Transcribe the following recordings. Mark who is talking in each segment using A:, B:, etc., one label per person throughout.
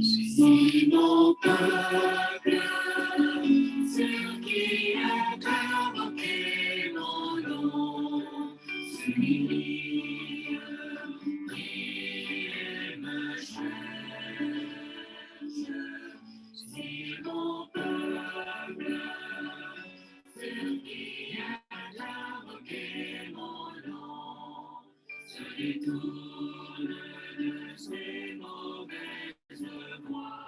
A: Si mon peuple, sur qui est invoqué mon nom, s'humilie, prie et me cherche. Si mon peuple, sur qui est invoqué mon nom, se détourne de ses mauvaises voies.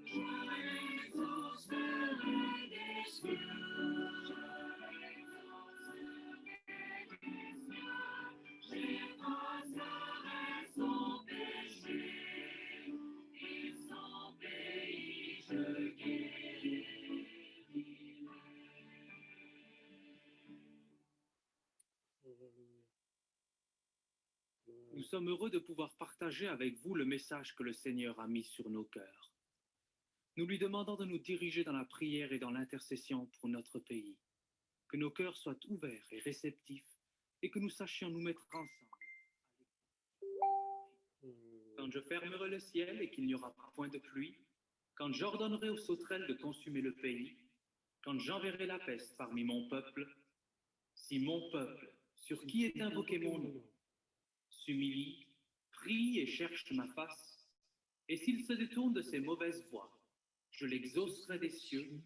A: Je l'exaucerai des cieux, j'effacerai son péché, et son pays je guérirai.
B: Nous sommes heureux de pouvoir partager avec vous le message que le Seigneur a mis sur nos cœurs. Nous lui demandons de nous diriger dans la prière et dans l'intercession pour notre pays, que nos cœurs soient ouverts et réceptifs et que nous sachions nous mettre ensemble. Quand je fermerai le ciel et qu'il n'y aura point de pluie, quand j'ordonnerai aux sauterelles de consumer le pays, quand j'enverrai la peste parmi mon peuple, si mon peuple, sur qui est invoqué mon nom, s'humilie, prie et cherche ma face, et s'il se détourne de ses mauvaises voies, je l'exaucerai des cieux,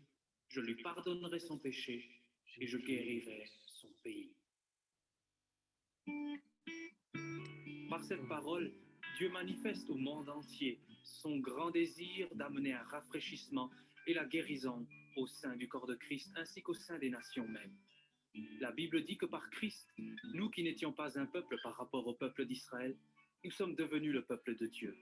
B: je lui pardonnerai son péché, et je guérirai son pays. Par cette parole, Dieu manifeste au monde entier son grand désir d'amener un rafraîchissement et la guérison au sein du corps de Christ ainsi qu'au sein des nations mêmes. La Bible dit que par Christ, nous qui n'étions pas un peuple par rapport au peuple d'Israël, nous sommes devenus le peuple de Dieu.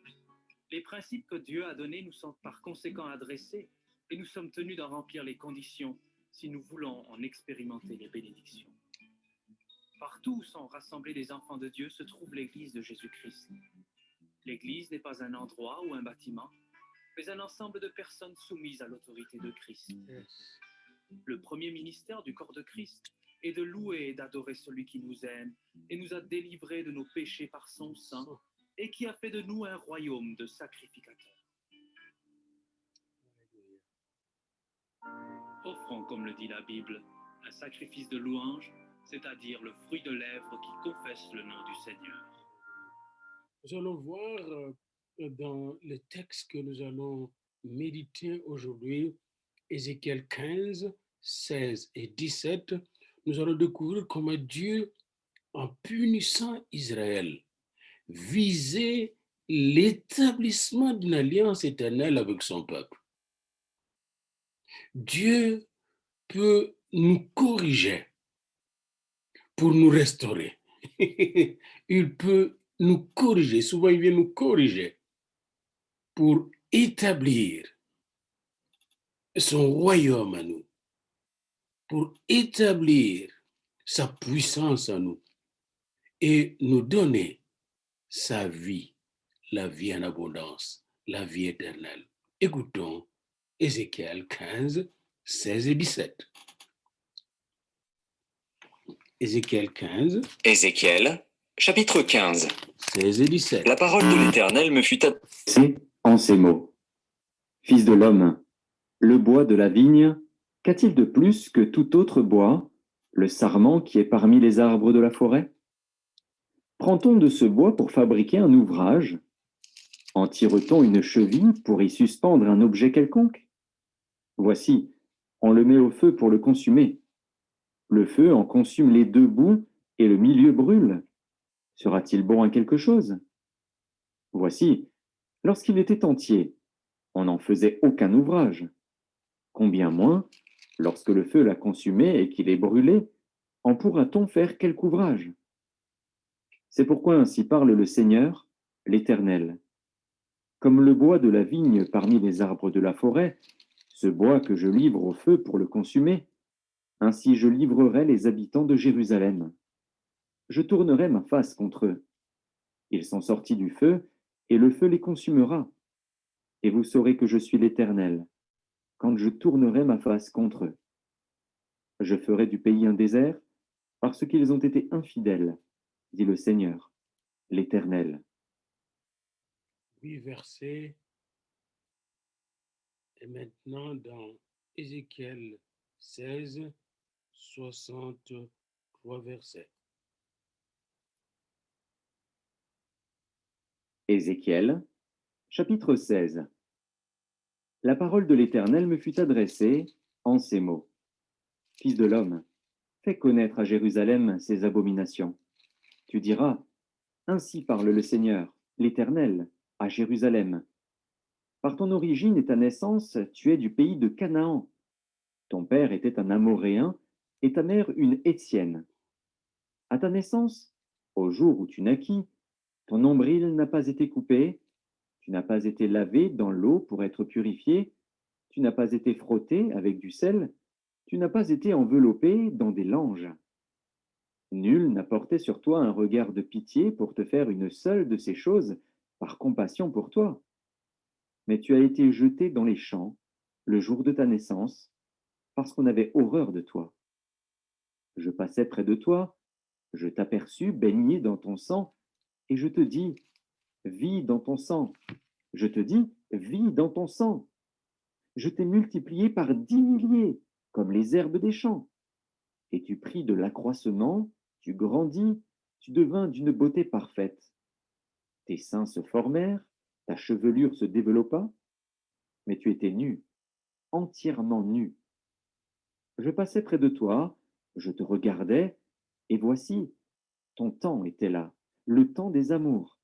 B: Les principes que Dieu a donnés nous sont par conséquent adressés et nous sommes tenus d'en remplir les conditions si nous voulons en expérimenter les bénédictions. Partout où sont rassemblés les enfants de Dieu se trouve l'Église de Jésus-Christ. L'Église n'est pas un endroit ou un bâtiment, mais un ensemble de personnes soumises à l'autorité de Christ. Le premier ministère du corps de Christ est de louer et d'adorer celui qui nous aime et nous a délivrés de nos péchés par son sang et qui a fait de nous un royaume de sacrificateurs. Offrons, comme le dit la Bible, un sacrifice de louange, c'est-à-dire le fruit de lèvres qui confesse le nom du Seigneur.
C: Nous allons voir dans le texte que nous allons méditer aujourd'hui, Ézéchiel 15, 16 et 17, nous allons découvrir comment Dieu, en punissant Israël, visait l'établissement d'une alliance éternelle avec son peuple. Dieu peut nous corriger pour nous restaurer. Il peut nous corriger, souvent il vient nous corriger pour établir son royaume à nous, pour établir sa puissance à nous et nous donner sa vie, la vie en abondance, la vie éternelle. Écoutons Ézéchiel 15, 16 et 17. Ézéchiel 15.
D: Ézéchiel, chapitre 15.
C: 16 et 17.
D: La parole de l'Éternel me fut
E: adressée en ces mots. Fils de l'homme, le bois de la vigne, qu'a-t-il de plus que tout autre bois, le sarment qui est parmi les arbres de la forêt? Prend-on de ce bois pour fabriquer un ouvrage? En tire-t-on une cheville pour y suspendre un objet quelconque? Voici, on le met au feu pour le consumer. Le feu en consume les deux bouts et le milieu brûle. Sera-t-il bon à quelque chose? Voici, lorsqu'il était entier, on n'en faisait aucun ouvrage. Combien moins, lorsque le feu l'a consumé et qu'il est brûlé, en pourra-t-on faire quelque ouvrage? C'est pourquoi ainsi parle le Seigneur, l'Éternel. Comme le bois de la vigne parmi les arbres de la forêt, ce bois que je livre au feu pour le consumer, ainsi je livrerai les habitants de Jérusalem. Je tournerai ma face contre eux. Ils sont sortis du feu, et le feu les consumera. Et vous saurez que je suis l'Éternel, quand je tournerai ma face contre eux. Je ferai du pays un désert, parce qu'ils ont été infidèles, dit le Seigneur. l'Éternel.
C: 8 versets. Et maintenant, dans Ézéchiel 16, 63 versets.
E: Ézéchiel, chapitre 16. La parole de l'Éternel me fut adressée en ces mots. Fils de l'homme, fais connaître à Jérusalem ses abominations. Tu diras, ainsi parle le Seigneur, l'Éternel, à Jérusalem. Par ton origine et ta naissance, tu es du pays de Canaan. Ton père était un Amoréen et ta mère une Étienne. À ta naissance, au jour où tu naquis, ton nombril n'a pas été coupé, tu n'as pas été lavé dans l'eau pour être purifié, tu n'as pas été frotté avec du sel, tu n'as pas été enveloppé dans des langes. Nul n'a porté sur toi un regard de pitié pour te faire une seule de ces choses par compassion pour toi. Mais tu as été jeté dans les champs le jour de ta naissance, parce qu'on avait horreur de toi. Je passais près de toi, je t'aperçus baigné dans ton sang, et je te dis, vis dans ton sang. Je te dis, vis dans ton sang. Je t'ai multiplié par 10 milliers, comme les herbes des champs. Et tu pris de l'accroissement, tu grandis, tu devins d'une beauté parfaite. Tes seins se formèrent, ta chevelure se développa, mais tu étais nu, entièrement nu. Je passais près de toi, je te regardais, et voici, ton temps était là, le temps des amours.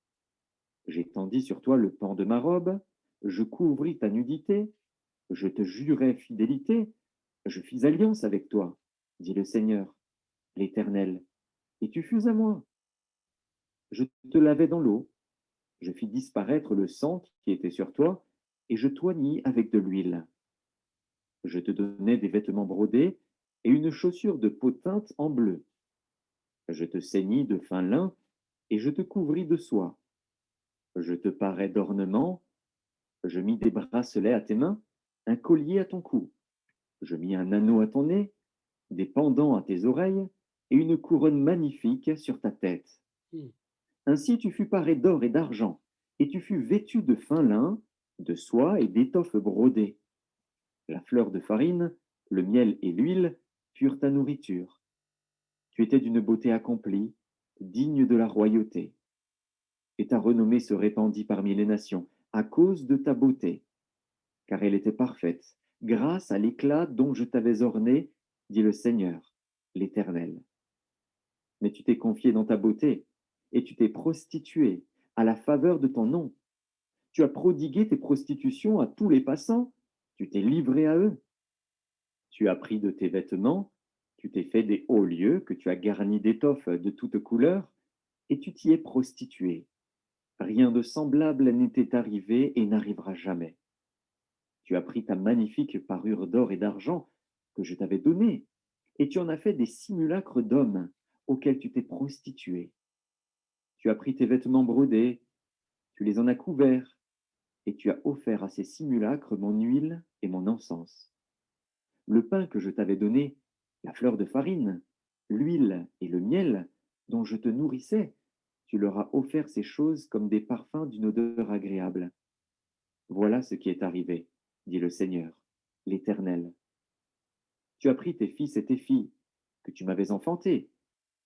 E: J'étendis sur toi le pan de ma robe, je couvris ta nudité, je te jurai fidélité, je fis alliance avec toi, dit le Seigneur, l'Éternel, et tu fus à moi. Je te lavai dans l'eau, je fis disparaître le sang qui était sur toi, et je t'oignis avec de l'huile. Je te donnai des vêtements brodés et une chaussure de peau teinte en bleu. Je te ceignis de fin lin, et je te couvris de soie. Je te parais d'ornements, je mis des bracelets à tes mains, un collier à ton cou. Je mis un anneau à ton nez, des pendants à tes oreilles, et une couronne magnifique sur ta tête.
C: Hmm.
E: Ainsi tu fus paré d'or et d'argent, et tu fus vêtu de fin lin, de soie et d'étoffes brodées. La fleur de farine, le miel et l'huile furent ta nourriture. Tu étais d'une beauté accomplie, digne de la royauté. Et ta renommée se répandit parmi les nations à cause de ta beauté, car elle était parfaite, grâce à l'éclat dont je t'avais orné, dit le Seigneur, l'Éternel. Mais tu t'es confié dans ta beauté, et tu t'es prostitué à la faveur de ton nom. Tu as prodigué tes prostitutions à tous les passants, tu t'es livré à eux. Tu as pris de tes vêtements, tu t'es fait des hauts lieux que tu as garnis d'étoffes de toutes couleurs, et tu t'y es prostitué. Rien de semblable n'était arrivé et n'arrivera jamais. Tu as pris ta magnifique parure d'or et d'argent que je t'avais donnée, et tu en as fait des simulacres d'hommes auxquels tu t'es prostitué. Tu as pris tes vêtements brodés, tu les en as couverts, et tu as offert à ces simulacres mon huile et mon encens. Le pain que je t'avais donné, la fleur de farine, l'huile et le miel dont je te nourrissais, tu leur as offert ces choses comme des parfums d'une odeur agréable. Voilà ce qui est arrivé, dit le Seigneur, l'Éternel. Tu as pris tes fils et tes filles, que tu m'avais enfantés,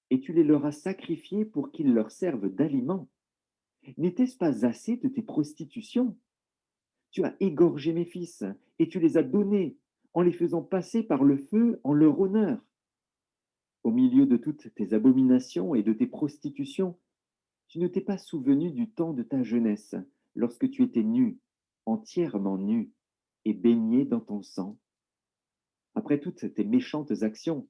E: et tu les leur as sacrifiés pour qu'ils leur servent d'aliment. N'était-ce pas assez de tes prostitutions? Tu as égorgé mes fils, et tu les as donnés, en les faisant passer par le feu en leur honneur. Au milieu de toutes tes abominations et de tes prostitutions, tu ne t'es pas souvenu du temps de ta jeunesse, lorsque tu étais nu, entièrement nu, et baigné dans ton sang. Après toutes tes méchantes actions,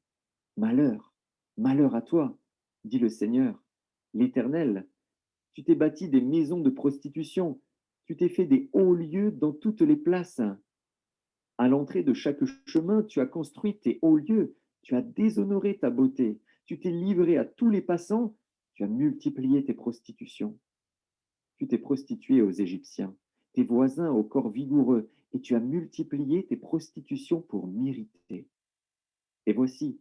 E: malheur, malheur à toi, dit le Seigneur, l'Éternel. Tu t'es bâti des maisons de prostitution, tu t'es fait des hauts lieux dans toutes les places. À l'entrée de chaque chemin, tu as construit tes hauts lieux, tu as déshonoré ta beauté, tu t'es livré à tous les passants, tu as multiplié tes prostitutions. Tu t'es prostitué aux Égyptiens, tes voisins au corps vigoureux, et tu as multiplié tes prostitutions pour m'irriter. Et voici,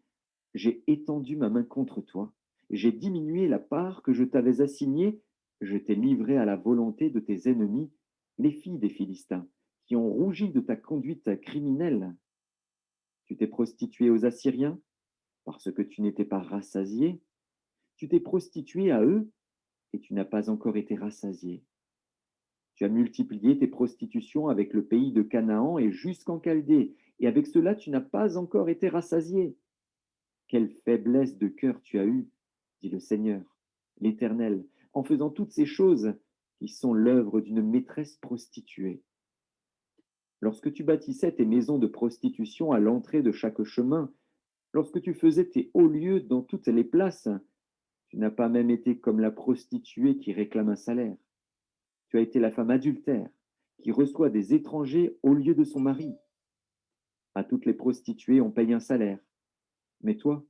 E: j'ai étendu ma main contre toi, j'ai diminué la part que je t'avais assignée Je t'ai livré à la volonté de tes ennemis, les filles des Philistins, qui ont rougi de ta conduite criminelle. Tu t'es prostitué aux Assyriens, parce que tu n'étais pas rassasié. Tu t'es prostitué à eux, et tu n'as pas encore été rassasié. Tu as multiplié tes prostitutions avec le pays de Canaan et jusqu'en Chaldée, et avec cela tu n'as pas encore été rassasié. Quelle faiblesse de cœur tu as eue, dit le Seigneur, l'Éternel, en faisant toutes ces choses qui sont l'œuvre d'une maîtresse prostituée. Lorsque tu bâtissais tes maisons de prostitution à l'entrée de chaque chemin, lorsque tu faisais tes hauts lieux dans toutes les places, tu n'as pas même été comme la prostituée qui réclame un salaire. Tu as été la femme adultère qui reçoit des étrangers au lieu de son mari. À toutes les prostituées, on paye un salaire. Mais toi,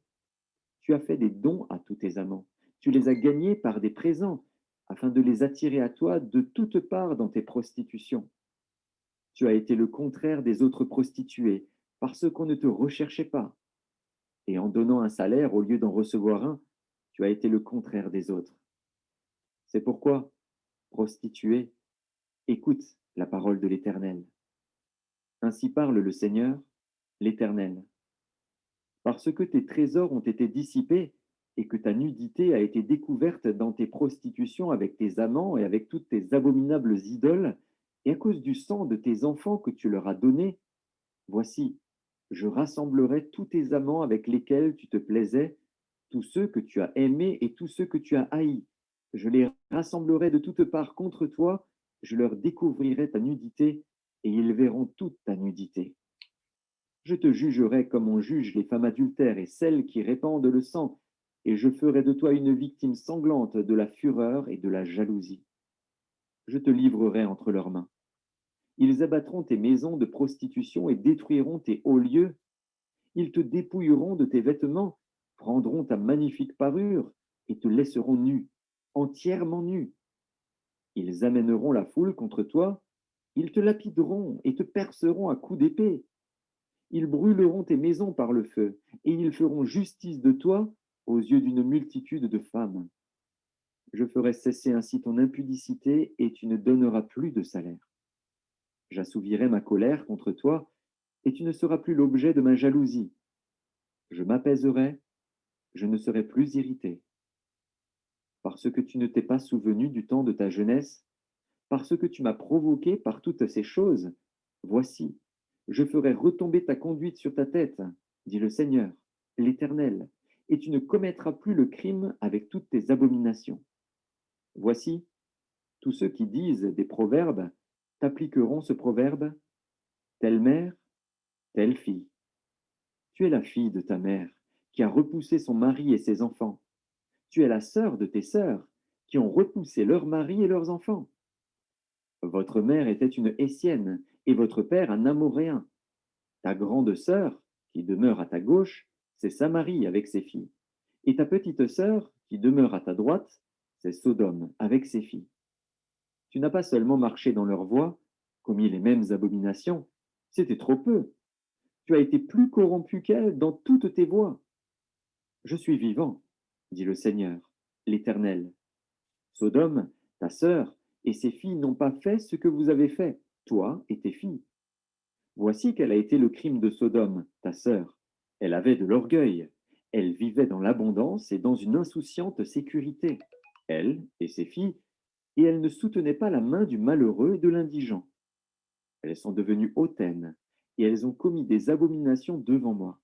E: tu as fait des dons à tous tes amants. Tu les as gagnés par des présents, afin de les attirer à toi de toutes parts dans tes prostitutions. Tu as été le contraire des autres prostituées, parce qu'on ne te recherchait pas. Et en donnant un salaire au lieu d'en recevoir un, tu as été le contraire des autres. C'est pourquoi, prostituée, écoute la parole de l'Éternel. Ainsi parle le Seigneur, l'Éternel. Parce que tes trésors ont été dissipés et que ta nudité a été découverte dans tes prostitutions avec tes amants et avec toutes tes abominables idoles, et à cause du sang de tes enfants que tu leur as donné, voici, je rassemblerai tous tes amants avec lesquels tu te plaisais, tous ceux que tu as aimés et tous ceux que tu as haïs. Je les rassemblerai de toutes parts contre toi, je leur découvrirai ta nudité, et ils verront toute ta nudité. Je te jugerai comme on juge les femmes adultères et celles qui répandent le sang, et je ferai de toi une victime sanglante de la fureur et de la jalousie. Je te livrerai entre leurs mains. Ils abattront tes maisons de prostitution et détruiront tes hauts lieux. Ils te dépouilleront de tes vêtements, prendront ta magnifique parure et te laisseront nu, entièrement nu. Ils amèneront la foule contre toi, ils te lapideront et te perceront à coups d'épée. Ils brûleront tes maisons par le feu, et ils feront justice de toi aux yeux d'une multitude de femmes. Je ferai cesser ainsi ton impudicité, et tu ne donneras plus de salaire. J'assouvirai ma colère contre toi, et tu ne seras plus l'objet de ma jalousie. Je m'apaiserai, je ne serai plus irrité. Parce que tu ne t'es pas souvenu du temps de ta jeunesse, parce que tu m'as provoqué par toutes ces choses, voici, je ferai retomber ta conduite sur ta tête, dit le Seigneur, l'Éternel, et tu ne commettras plus le crime avec toutes tes abominations. Voici, tous ceux qui disent des proverbes t'appliqueront ce proverbe, telle mère, telle fille. Tu es la fille de ta mère, qui a repoussé son mari et ses enfants. Tu es la sœur de tes sœurs, qui ont repoussé leurs maris et leurs enfants. Votre mère était une Hessienne, et votre père un Amoréen. Ta grande sœur, qui demeure à ta gauche, c'est Samarie avec ses filles. Et ta petite sœur, qui demeure à ta droite, c'est Sodome avec ses filles. Tu n'as pas seulement marché dans leurs voies, commis les mêmes abominations, c'était trop peu. Tu as été plus corrompu qu'elles dans toutes tes voies. Je suis vivant, dit le Seigneur, l'Éternel. Sodome, ta sœur, et ses filles n'ont pas fait ce que vous avez fait, toi et tes filles. Voici quel a été le crime de Sodome, ta sœur. Elle avait de l'orgueil. Elle vivait dans l'abondance et dans une insouciante sécurité. Elle et ses filles, et elle ne soutenait pas la main du malheureux et de l'indigent. Elles sont devenues hautaines, et elles ont commis des abominations devant moi.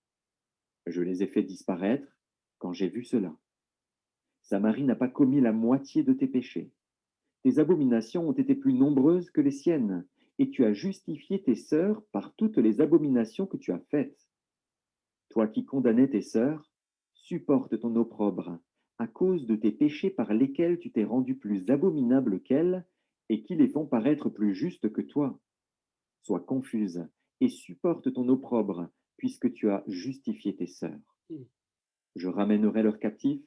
E: Je les ai fait disparaître quand j'ai vu cela. Samarie n'a pas commis la moitié de tes péchés. Tes abominations ont été plus nombreuses que les siennes, et tu as justifié tes sœurs par toutes les abominations que tu as faites. Toi qui condamnais tes sœurs, supporte ton opprobre, à cause de tes péchés par lesquels tu t'es rendu plus abominable qu'elles, et qui les font paraître plus justes que toi. Sois confuse, et supporte ton opprobre, puisque tu as justifié tes sœurs. Je ramènerai leurs captifs,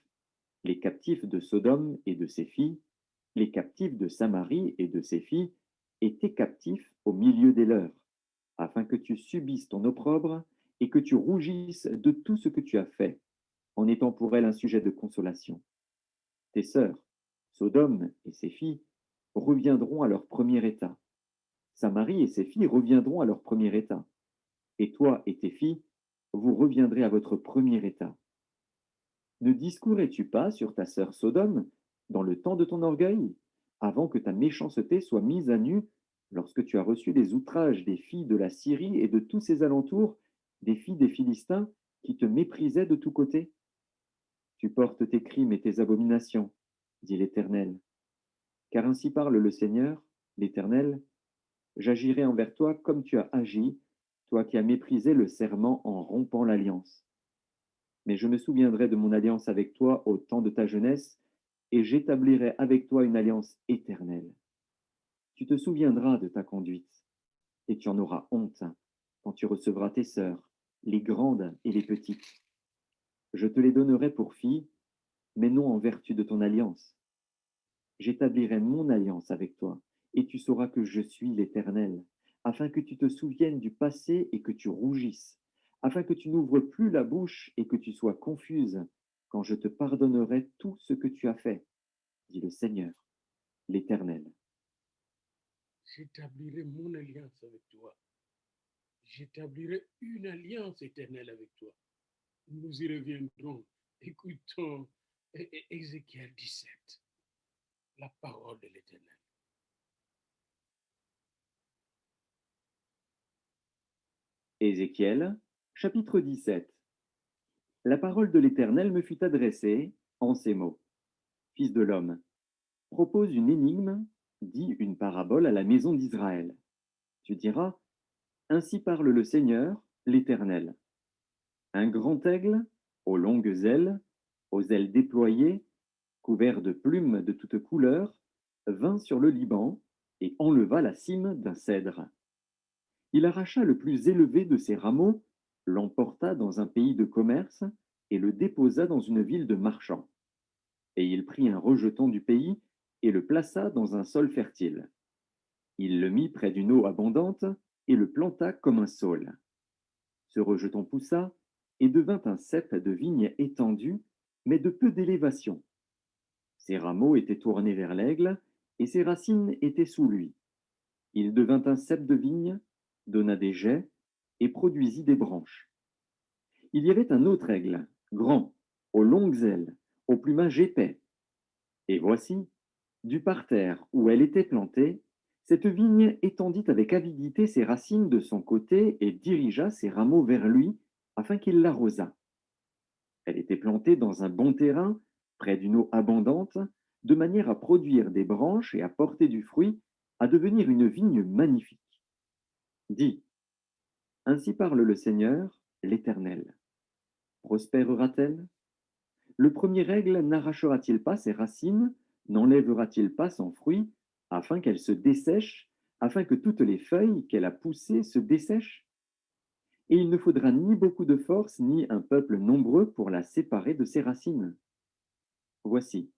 E: les captifs de Sodome et de ses filles, les captifs de Samarie et de ses filles, et tes captifs au milieu des leurs, afin que tu subisses ton opprobre et que tu rougisses de tout ce que tu as fait, en étant pour elles un sujet de consolation. Tes sœurs Sodome et ses filles reviendront à leur premier état. Samarie et ses filles reviendront à leur premier état. Et toi et tes filles, vous reviendrez à votre premier état. Ne discourais-tu pas sur ta sœur Sodome dans le temps de ton orgueil, avant que ta méchanceté soit mise à nu, lorsque tu as reçu les outrages des filles de la Syrie et de tous ses alentours, des filles des Philistins qui te méprisaient de tous côtés? Tu portes tes crimes et tes abominations, dit l'Éternel. Car ainsi parle le Seigneur, l'Éternel, j'agirai envers toi comme tu as agi, toi qui as méprisé le serment en rompant l'alliance. Mais je me souviendrai de mon alliance avec toi au temps de ta jeunesse, et j'établirai avec toi une alliance éternelle. Tu te souviendras de ta conduite, et tu en auras honte quand tu recevras tes sœurs, les grandes et les petites. Je te les donnerai pour filles, mais non en vertu de ton alliance. J'établirai mon alliance avec toi, et tu sauras que je suis l'Éternel, afin que tu te souviennes du passé et que tu rougisses, afin que tu n'ouvres plus la bouche et que tu sois confuse, quand je te pardonnerai tout ce que tu as fait, dit le Seigneur, l'Éternel.
C: J'établirai mon alliance avec toi. J'établirai une alliance éternelle avec toi. Nous y reviendrons. Écoutons Ézéchiel 17, la parole de l'Éternel.
E: Ézéchiel, chapitre 17. La parole de l'Éternel me fut adressée en ces mots. Fils de l'homme, propose une énigme, dis une parabole à la maison d'Israël. Tu diras, ainsi parle le Seigneur, l'Éternel. Un grand aigle, aux longues ailes, aux ailes déployées, couvert de plumes de toutes couleurs, vint sur le Liban et enleva la cime d'un cèdre. Il arracha le plus élevé de ses rameaux, l'emporta dans un pays de commerce et le déposa dans une ville de marchands. Et il prit un rejeton du pays et le plaça dans un sol fertile. Il le mit près d'une eau abondante et le planta comme un saule. Ce rejeton poussa et devint un cep de vigne étendu, mais de peu d'élévation. Ses rameaux étaient tournés vers l'aigle et ses racines étaient sous lui. Il devint un cep de vigne, donna des jets et produisit des branches. Il y avait un autre aigle, grand, aux longues ailes, au plumage épais. Et voici, du parterre où elle était plantée, cette vigne étendit avec avidité ses racines de son côté et dirigea ses rameaux vers lui afin qu'il l'arrosât. Elle était plantée dans un bon terrain, près d'une eau abondante, de manière à produire des branches et à porter du fruit, à devenir une vigne magnifique. Dis, ainsi parle le Seigneur, l'Éternel. Prospérera-t-elle? Le premier aigle n'arrachera-t-il pas ses racines, n'enlèvera-t-il pas son fruit, afin qu'elle se dessèche, afin que toutes les feuilles qu'elle a poussées se dessèchent? Et il ne faudra ni beaucoup de force, ni un peuple nombreux pour la séparer de ses racines. Voici,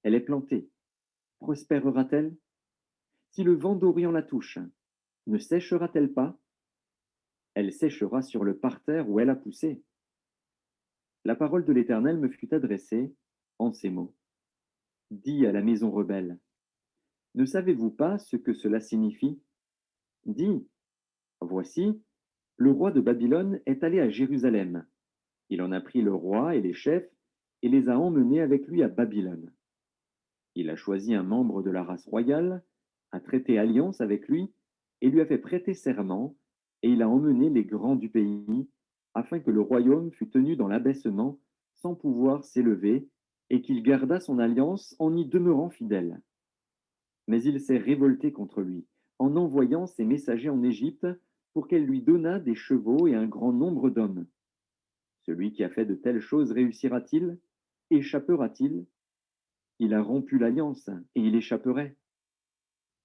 E: elle est plantée. Prospérera-t-elle? Si le vent d'Orient la touche, ne séchera-t-elle pas? Elle séchera sur le parterre où elle a poussé. La parole de l'Éternel me fut adressée en ces mots. Dis à la maison rebelle, ne savez-vous pas ce que cela signifie? Dis, voici, le roi de Babylone est allé à Jérusalem. Il en a pris le roi et les chefs et les a emmenés avec lui à Babylone. Il a choisi un membre de la race royale, a traité alliance avec lui et lui a fait prêter serment, et il a emmené les grands du pays, afin que le royaume fût tenu dans l'abaissement, sans pouvoir s'élever, et qu'il gardât son alliance en y demeurant fidèle. Mais il s'est révolté contre lui, en envoyant ses messagers en Égypte, pour qu'elle lui donnât des chevaux et un grand nombre d'hommes. Celui qui a fait de telles choses réussira-t-il? Échappera-t-il? Il a rompu l'alliance, et il échapperait.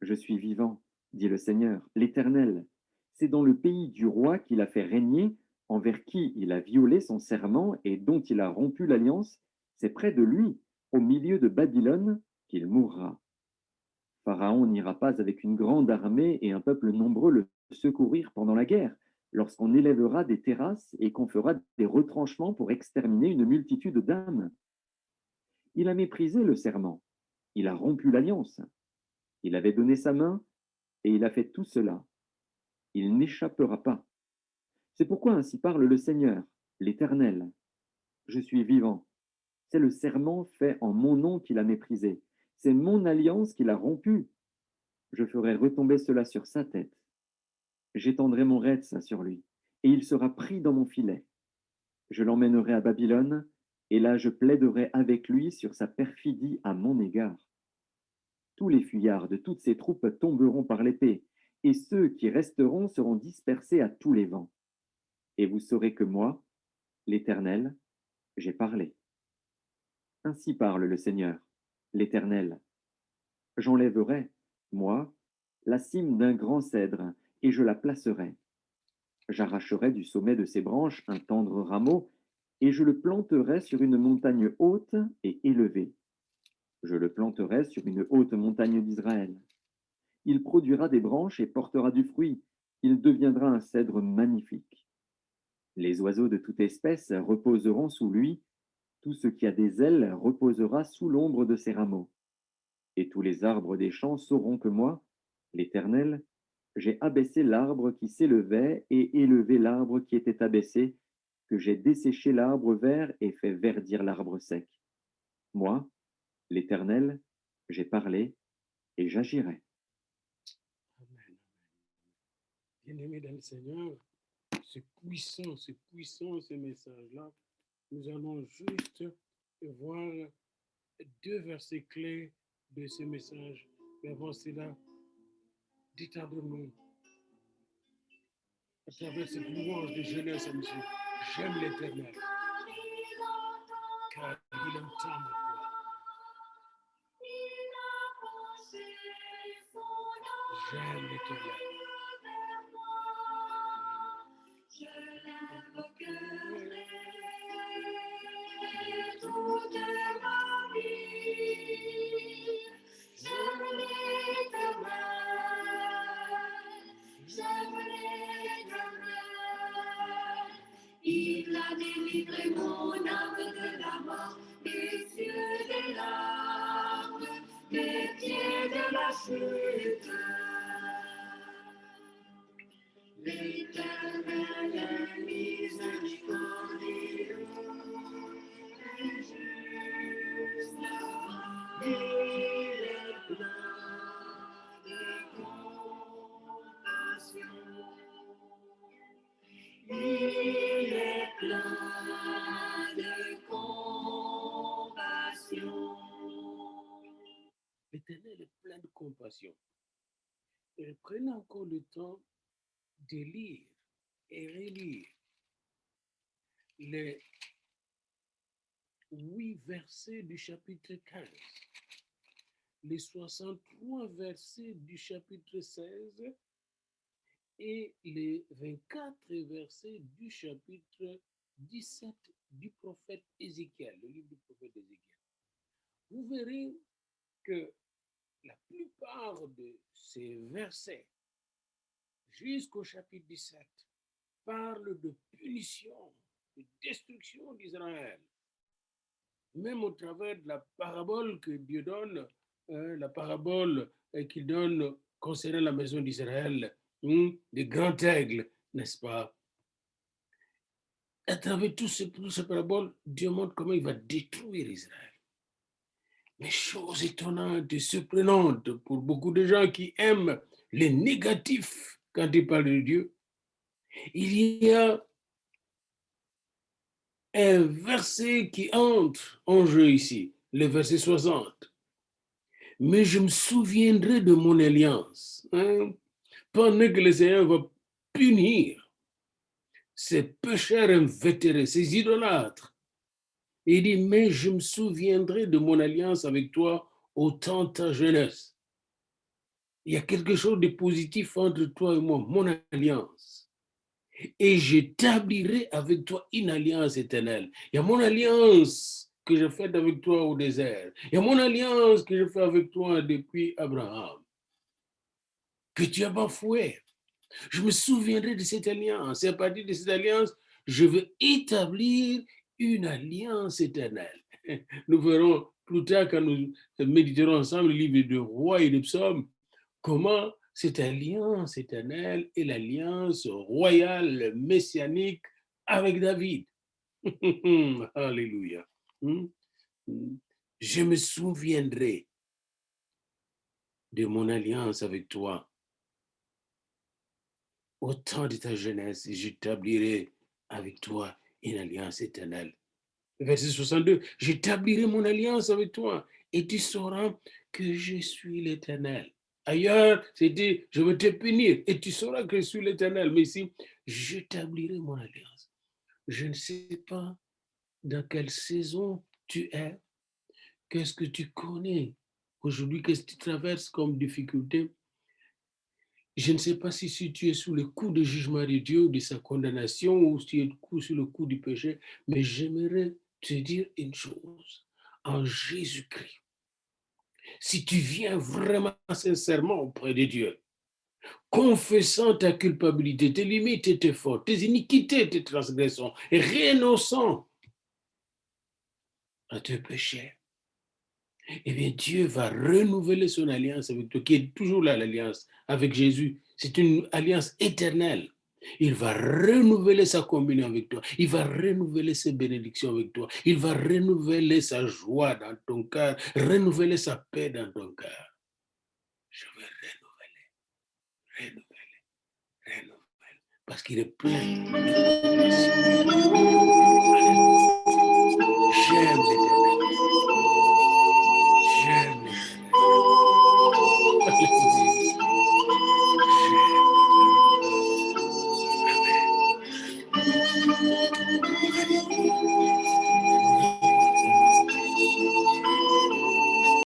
E: Je suis vivant, dit le Seigneur, l'Éternel. C'est dans le pays du roi qu'il a fait régner, envers qui il a violé son serment et dont il a rompu l'alliance, c'est près de lui, au milieu de Babylone, qu'il mourra. Pharaon n'ira pas avec une grande armée et un peuple nombreux le secourir pendant la guerre, lorsqu'on élèvera des terrasses et qu'on fera des retranchements pour exterminer une multitude d'âmes. Il a méprisé le serment. Il a rompu l'alliance. Il avait donné sa main et il a fait tout cela. Il n'échappera pas. C'est pourquoi ainsi parle le Seigneur, l'Éternel. Je suis vivant. C'est le serment fait en mon nom qu'il a méprisé. C'est mon alliance qu'il a rompue. Je ferai retomber cela sur sa tête. J'étendrai mon retz sur lui, et il sera pris dans mon filet. Je l'emmènerai à Babylone, et là je plaiderai avec lui sur sa perfidie à mon égard. Tous les fuyards de toutes ses troupes tomberont par l'épée, et ceux qui resteront seront dispersés à tous les vents. Et vous saurez que moi, l'Éternel, j'ai parlé. Ainsi parle le Seigneur, l'Éternel. J'enlèverai, moi, la cime d'un grand cèdre, et je la placerai. J'arracherai du sommet de ses branches un tendre rameau, et je le planterai sur une montagne haute et élevée. Je le planterai sur une haute montagne d'Israël. Il produira des branches et portera du fruit. Il deviendra un cèdre magnifique. Les oiseaux de toute espèce reposeront sous lui. Tout ce qui a des ailes reposera sous l'ombre de ses rameaux. Et tous les arbres des champs sauront que moi, l'Éternel, j'ai abaissé l'arbre qui s'élevait et élevé l'arbre qui était abaissé, que j'ai desséché l'arbre vert et fait verdir l'arbre sec. Moi, l'Éternel, j'ai parlé et j'agirai.
C: Amen. Bien-aimés dans le Seigneur, c'est puissant ces messages-là. Nous allons juste voir deux versets clés de ce message. Mais avant cela, détendons-nous à travers cette louange de jeunesse à Monsieur. J'aime l'Éternel, car il entend ma voix. J'aime l'Éternel.
A: Je l'aime au cœur et toute ma vie. J'aime l'Éternel, j'aime l'Éternel. Il a délivré mon âme de la mort, des cieux des larmes, des pieds de la chute. L'Éternel est miséricordieux et juste, il est plein de compassion. Il est plein de compassion.
C: L'Éternel est plein de compassion. Et prenez encore le temps de lire et relire les 8 versets du chapitre 15, les 63 versets du chapitre 16 et les 24 versets du chapitre 17 du prophète Ézéchiel, le livre du prophète Ézéchiel. Vous verrez que la plupart de ces versets jusqu'au chapitre 17 parlent de punition, de destruction d'Israël. Même au travers de la parabole que Dieu donne, la parabole qu'il donne concernant la maison d'Israël, des grands aigles, n'est-ce pas? À travers toutes ces paraboles, Dieu montre comment il va détruire Israël. Mais chose étonnante et surprenante pour beaucoup de gens qui aiment les négatifs quand ils parlent de Dieu, il y a un verset qui entre en jeu ici, le verset 60. Mais je me souviendrai de mon alliance, pendant que le Seigneur va punir ces pécheurs invétérés, ces idolâtres. Il dit, mais je me souviendrai de mon alliance avec toi au temps de ta jeunesse. Il y a quelque chose de positif entre toi et moi, mon alliance. Et j'établirai avec toi une alliance éternelle. Il y a mon alliance que je fais avec toi au désert. Il y a mon alliance que je fais avec toi depuis Abraham, que tu as bafoué. Je me souviendrai de cette alliance. Et à partir de cette alliance, je veux établir une alliance éternelle. Nous verrons plus tard quand nous méditerons ensemble le livre de Rois et de Psaumes, comment cette alliance éternelle est l'alliance royale messianique avec David. Alléluia. Je me souviendrai de mon alliance avec toi au temps de ta jeunesse et j'établirai avec toi une alliance éternelle. Verset 62, j'établirai mon alliance avec toi et tu sauras que je suis l'Éternel. Ailleurs, c'était je vais te punir et tu sauras que je suis l'Éternel. Mais ici, j'établirai mon alliance. Je ne sais pas dans quelle saison tu es, qu'est-ce que tu connais aujourd'hui, qu'est-ce que tu traverses comme difficulté. Je ne sais pas si tu es sous le coup du jugement de Dieu ou de sa condamnation ou si tu es sous le coup du péché, mais j'aimerais te dire une chose. En Jésus-Christ, si tu viens vraiment sincèrement auprès de Dieu, confessant ta culpabilité, tes limites et tes fautes, tes iniquités, tes transgressions, et renonçant à tes péchés, eh bien Dieu va renouveler son alliance avec toi, qui est toujours là, l'alliance avec Jésus. C'est une alliance éternelle. Il va renouveler sa communion avec toi. Il va renouveler ses bénédictions avec toi. Il va renouveler sa joie dans ton cœur, renouveler sa paix dans ton cœur. Je vais renouveler. Parce qu'il est plein de compassion. J'aime l'Éternel.